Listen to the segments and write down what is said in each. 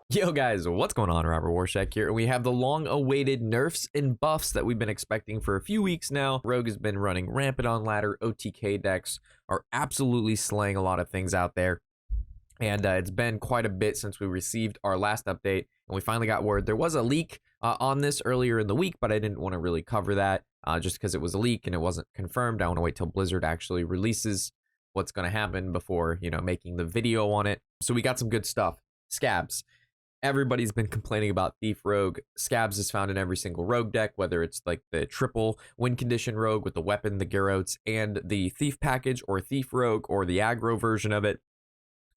Yo guys, what's going on? Robert Warshack here, and we have the long-awaited nerfs and buffs that we've been expecting for a few weeks now. Rogue has been running rampant on ladder. OTK decks are absolutely slaying a lot of things out there, and it's been quite a bit since we received our last update, and we finally got word. There was a leak on this earlier in the week, but I didn't want to really cover that just because it was a leak and it wasn't confirmed. I want to wait till Blizzard actually releases what's going to happen before, making the video on it. So we got some good stuff. Scabs. Everybody's been complaining about Thief Rogue. Scabs is found in every single Rogue deck, whether it's like the triple win condition Rogue with the weapon, the Gyrotes, and the Thief package, or Thief Rogue, or the aggro version of it.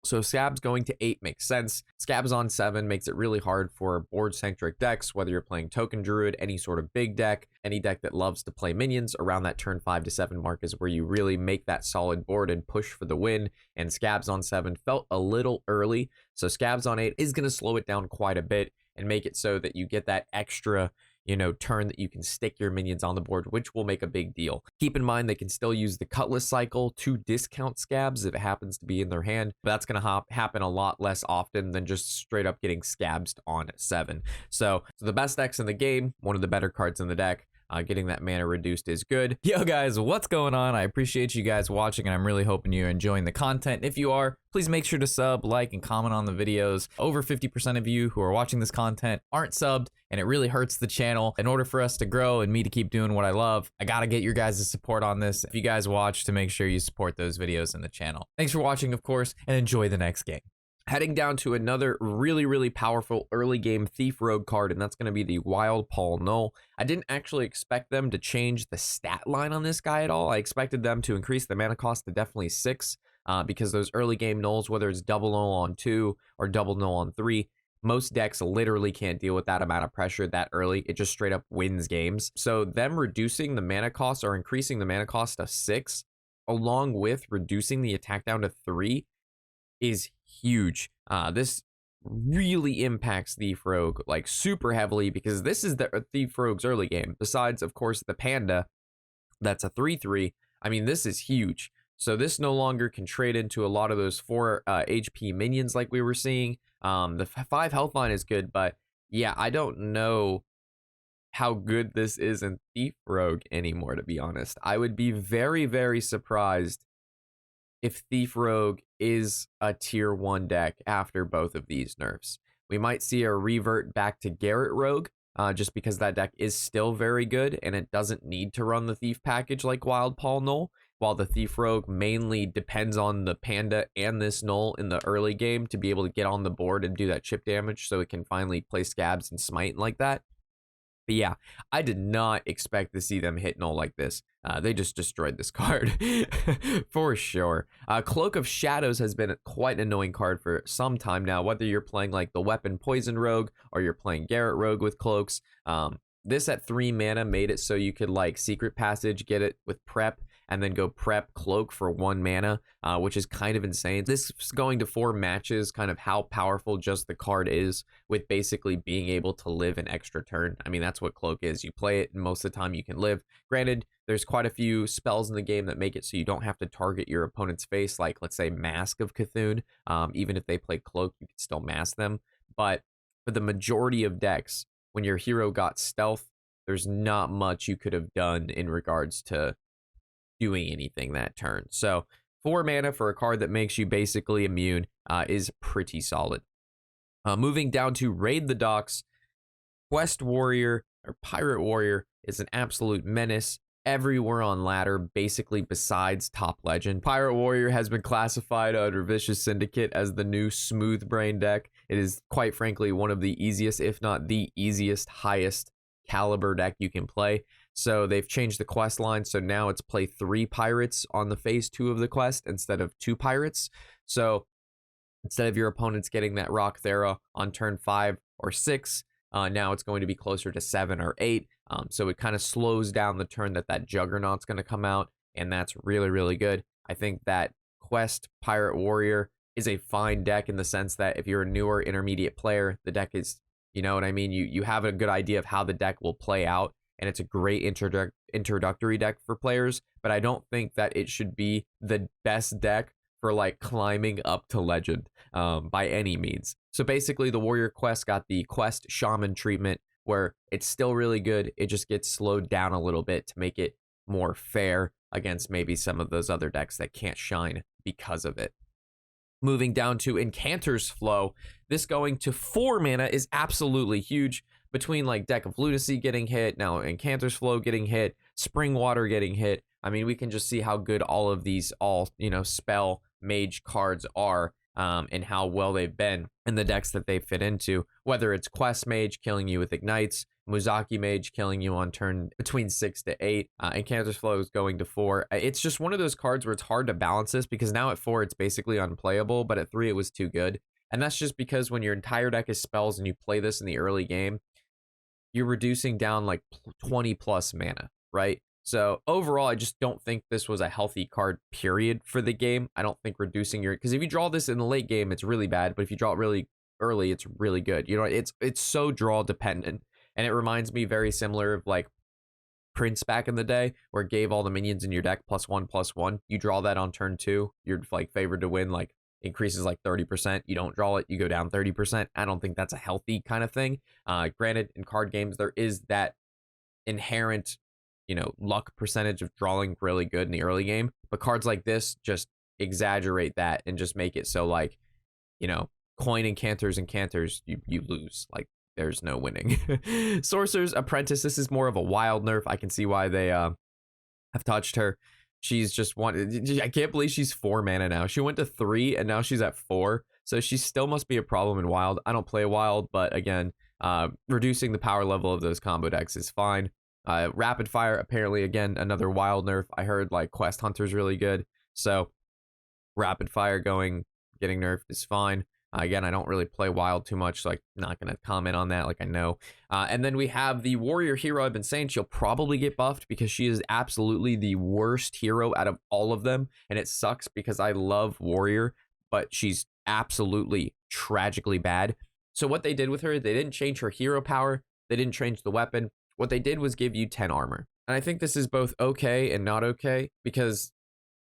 So Scabs going to 8 makes sense. Scabs on 7 makes it really hard for board-centric decks, whether you're playing Token Druid, any sort of big deck, any deck that loves to play minions. Around that turn 5 to 7 mark is where you really make that solid board and push for the win, and Scabs on 7 felt a little early, so Scabs on 8 is going to slow it down quite a bit and make it so that you get that extra turn that you can stick your minions on the board, which will make a big deal. Keep in mind they can still use the Cutlass cycle to discount Scabs if it happens to be in their hand, but that's going to happen a lot less often than just straight up getting Scabs on 7. So the best decks in the game, one of the better cards in the deck. Getting that mana reduced is good. Yo guys, what's going on? I appreciate you guys watching, and I'm really hoping you're enjoying the content. If you are, please make sure to sub, like, and comment on the videos. Over 50% of you who are watching this content aren't subbed, and it really hurts the channel. In order for us to grow and me to keep doing what I love, I gotta get your guys' support on this. If you guys watch, to make sure you support those videos in the channel. Thanks for watching, of course, and enjoy the next game. Heading down to another really powerful early game Thief Rogue card, and that's going to be the Wildpaw Knoll. I didn't actually expect them to change the stat line on this guy at all. I expected them to increase the mana cost to definitely 6, because those early game Knolls, whether it's double Knoll on 2 or double Knoll on 3, most decks literally can't deal with that amount of pressure that early. It just straight up wins games. So them reducing the mana cost or increasing the mana cost to 6, along with reducing the attack down to 3, is huge. This really impacts Thief Rogue like super heavily, because this is the Thief Rogue's early game. Besides, of course, the Panda, that's a 3/3. I mean, this is huge. So this no longer can trade into a lot of those 4 HP minions like we were seeing. The 5 health line is good, but yeah, I don't know how good this is in Thief Rogue anymore, to be honest. I would be very surprised if Thief Rogue is a tier 1 deck after both of these nerfs. We might see a revert back to Garrett Rogue, just because that deck is still very good and it doesn't need to run the Thief package like Wildpaw Knoll, while the Thief Rogue mainly depends on the Panda and this Knoll in the early game to be able to get on the board and do that chip damage so it can finally play Scabs and Smite like that. But yeah, I did not expect to see them hit Knoll like this. They just destroyed this card for sure. Cloak of Shadows has been quite an annoying card for some time now, whether you're playing like the Weapon Poison Rogue or you're playing Garrett Rogue with Cloaks. This at 3 mana made it so you could like Secret Passage, get it with Prep, and then go Prep Cloak for 1 mana, which is kind of insane. This is going to 4 matches kind of how powerful just the card is, with basically being able to live an extra turn. I mean, that's what Cloak is. You play it, and most of the time you can live. Granted, there's quite a few spells in the game that make it so you don't have to target your opponent's face, like, let's say, Mask of Cthulhu. Even if they play Cloak, you can still mask them. But for the majority of decks, when your hero got stealth, there's not much you could have done in regards to doing anything that turn. So 4 mana for a card that makes you basically immune is pretty solid. Moving down to Raid the Docks, Quest Warrior or Pirate Warrior is an absolute menace everywhere on ladder, basically besides top legend. Pirate Warrior has been classified under Vicious Syndicate as the new smooth brain deck. It is quite frankly one of the easiest, if not the easiest, highest caliber deck you can play. So they've changed the quest line, so now it's play 3 pirates on the phase 2 of the quest instead of 2 pirates. So instead of your opponents getting that Rock Thera on turn 5 or 6, now it's going to be closer to 7 or 8. So it kind of slows down the turn that Juggernaut's going to come out, and that's really good. I think that Quest Pirate Warrior is a fine deck in the sense that if you're a newer intermediate player, the deck is, you know what I mean? You have a good idea of how the deck will play out, and it's a great introductory deck for players, but I don't think that it should be the best deck for like climbing up to legend by any means. So basically, the warrior quest got the quest shaman treatment, where it's still really good. It just gets slowed down a little bit to make it more fair against maybe some of those other decks that can't shine because of it. Moving down to Incanter's Flow, this going to 4 mana is absolutely huge. Between like Deck of Lunacy getting hit, now Incanter's Flow getting hit, Spring Water getting hit. I mean, we can just see how good all of these spell mage cards are, and how well they've been in the decks that they fit into. Whether it's Quest Mage killing you with Ignites, Muzaki Mage killing you on turn between 6 to 8, and Cancer's Flow is going to 4. It's just one of those cards where it's hard to balance this, because now at 4 it's basically unplayable, but at 3 it was too good. And that's just because when your entire deck is spells and you play this in the early game, you're reducing down like 20 plus mana, right? So overall, I just don't think this was a healthy card, period, for the game. I don't think reducing your, because if you draw this in the late game, it's really bad, but if you draw it really early, it's really good. You know, it's so draw dependent, and it reminds me very similar of like Prince back in the day, where it gave all the minions in your deck +1/+1. You draw that on turn 2, you're like favored to win, like increases like 30%. You don't draw it, you go down 30%. I don't think that's a healthy kind of thing. Granted, in card games, there is that inherent, luck percentage of drawing really good in the early game, but cards like this just exaggerate that and just make it so like, coin Incanters and Canters, you lose. Like, there's no winning. Sorcerer's Apprentice, this is more of a wild nerf. I can see why they have touched her. She's just I can't believe she's 4 mana now. She went to 3 and now she's at 4. So she still must be a problem in wild. I don't play wild, but again, reducing the power level of those combo decks is fine. Rapid Fire, apparently, again, another wild nerf. I heard like Quest Hunter's really good. So Rapid Fire getting nerfed is fine. Again, I don't really play wild too much, so I'm not going to comment on that, like I know. And then we have the warrior hero. I've been saying she'll probably get buffed because she is absolutely the worst hero out of all of them. And it sucks because I love warrior, but she's absolutely tragically bad. So what they did with her, they didn't change her hero power. They didn't change the weapon. What they did was give you 10 armor. And I think this is both okay and not okay, because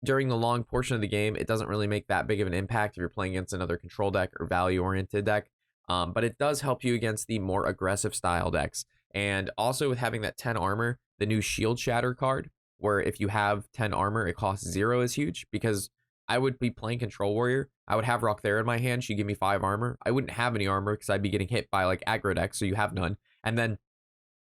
during the long portion of the game, it doesn't really make that big of an impact if you're playing against another control deck or value-oriented deck. But it does help you against the more aggressive style decks. And also with having that 10 armor, the new Shield Shatter card, where if you have 10 armor, it costs 0, is huge, because I would be playing Control Warrior. I would have Rockthera in my hand. She'd give me 5 armor. I wouldn't have any armor because I'd be getting hit by like aggro decks, so you have none. And then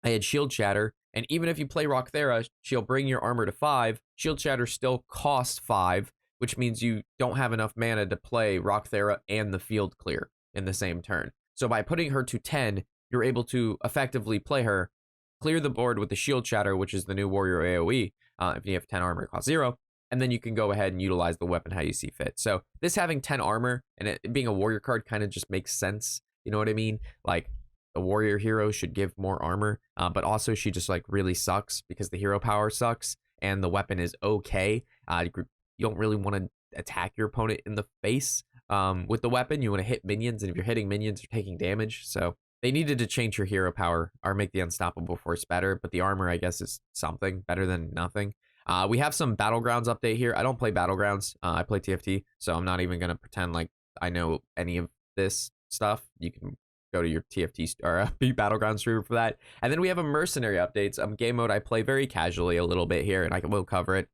I had Shield Shatter, and even if you play Rockthera, she'll bring your armor to 5. Shield Shatter still costs 5, which means you don't have enough mana to play Rockthera and the field clear in the same turn. So by putting her to 10, you're able to effectively play her, clear the board with the Shield Shatter, which is the new warrior AoE. If you have 10 armor, it costs 0. And then you can go ahead and utilize the weapon how you see fit. So this having 10 armor and it being a warrior card kind of just makes sense. You know what I mean? Like, a warrior hero should give more armor, but also she just like really sucks because the hero power sucks and the weapon is okay. You don't really want to attack your opponent in the face with the weapon. You want to hit minions, and if you're hitting minions, you're taking damage. So they needed to change her hero power or make the unstoppable force better, but the armor, I guess, is something better than nothing. We have some Battlegrounds update here. I don't play Battlegrounds. I play TFT, so I'm not even going to pretend like I know any of this stuff. You can go to your TFT or Battleground streamer for that. And then we have a Mercenary updates. Game mode I play very casually a little bit here, and I will cover it.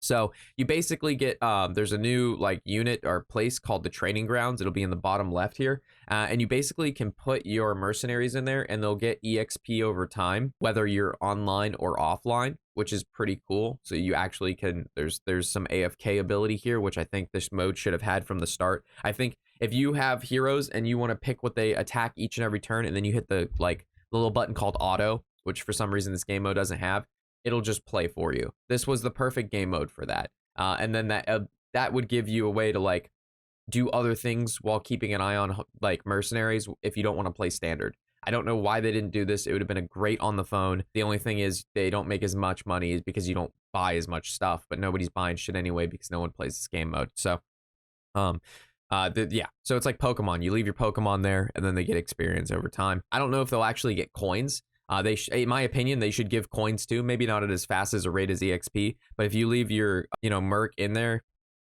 So you basically get, there's a new like unit or place called the Training Grounds. It'll be in the bottom left here. And you basically can put your mercenaries in there and they'll get EXP over time, whether you're online or offline, which is pretty cool. So you actually can, there's some AFK ability here, which I think this mode should have had from the start. I think if you have heroes and you want to pick what they attack each and every turn, and then you hit the little button called auto, which for some reason this game mode doesn't have, it'll just play for you. This was the perfect game mode for that. And then that would give you a way to like do other things while keeping an eye on like mercenaries if you don't want to play standard. I don't know why they didn't do this. It would have been a great on the phone. The only thing is they don't make as much money is because you don't buy as much stuff, but nobody's buying shit anyway because no one plays this game mode. So yeah, so it's like Pokemon. You leave your Pokemon there and then they get experience over time. I don't know if they'll actually get coins. In my opinion, they should give coins too. Maybe not at as fast as a rate as EXP, but if you leave your, Merc in there,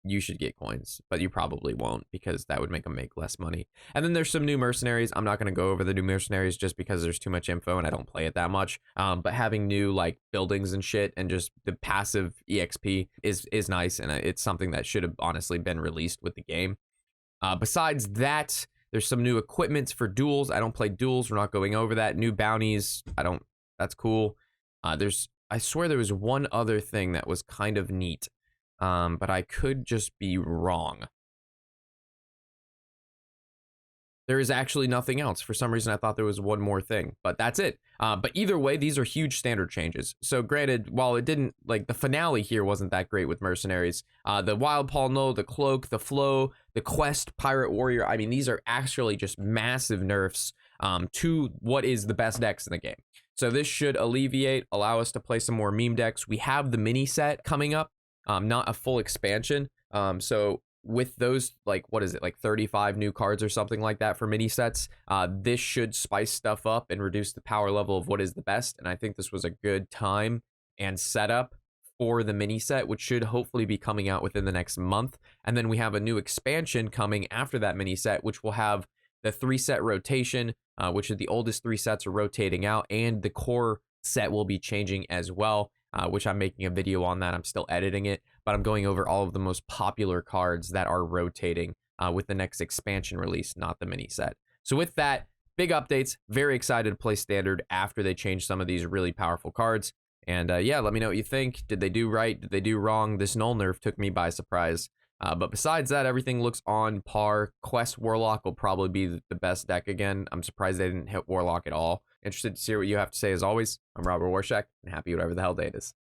you should get coins, but you probably won't because that would make them make less money. And then there's some new mercenaries. I'm not going to go over the new mercenaries just because there's too much info and I don't play it that much. But having new like buildings and shit and just the passive EXP is nice, and it's something that should have honestly been released with the game. Besides that, there's some new equipment for duels. I don't play duels. We're not going over that. New bounties. That's cool. I swear there was one other thing that was kind of neat. But I could just be wrong. There is actually nothing else. For some reason, I thought there was one more thing, but that's it. But either way, these are huge standard changes. So granted, while it didn't, like, the finale here wasn't that great with Mercenaries, the Wildpaw Knoll, the Cloak, the Flow, the Quest, Pirate Warrior, I mean, these are actually just massive nerfs to what is the best decks in the game. So this should allow us to play some more meme decks. We have the mini set coming up, not a full expansion. So with those, like, what is it, like 35 new cards or something like that for mini sets, this should spice stuff up and reduce the power level of what is the best. And I think this was a good time and setup for the mini set, which should hopefully be coming out within the next month. And then we have a new expansion coming after that mini set, which will have the 3-set rotation, which is the oldest 3 sets are rotating out, and the core set will be changing as well, which I'm making a video on that. I'm still editing it, but I'm going over all of the most popular cards that are rotating with the next expansion release, not the mini set. So with that, big updates. Very excited to play Standard after they change some of these really powerful cards. And yeah, let me know what you think. Did they do right? Did they do wrong? This Knoll nerf took me by surprise. But besides that, everything looks on par. Quest Warlock will probably be the best deck again. I'm surprised they didn't hit Warlock at all. Interested to see what you have to say as always. I'm Robert Warshack, and happy whatever the hell day it is.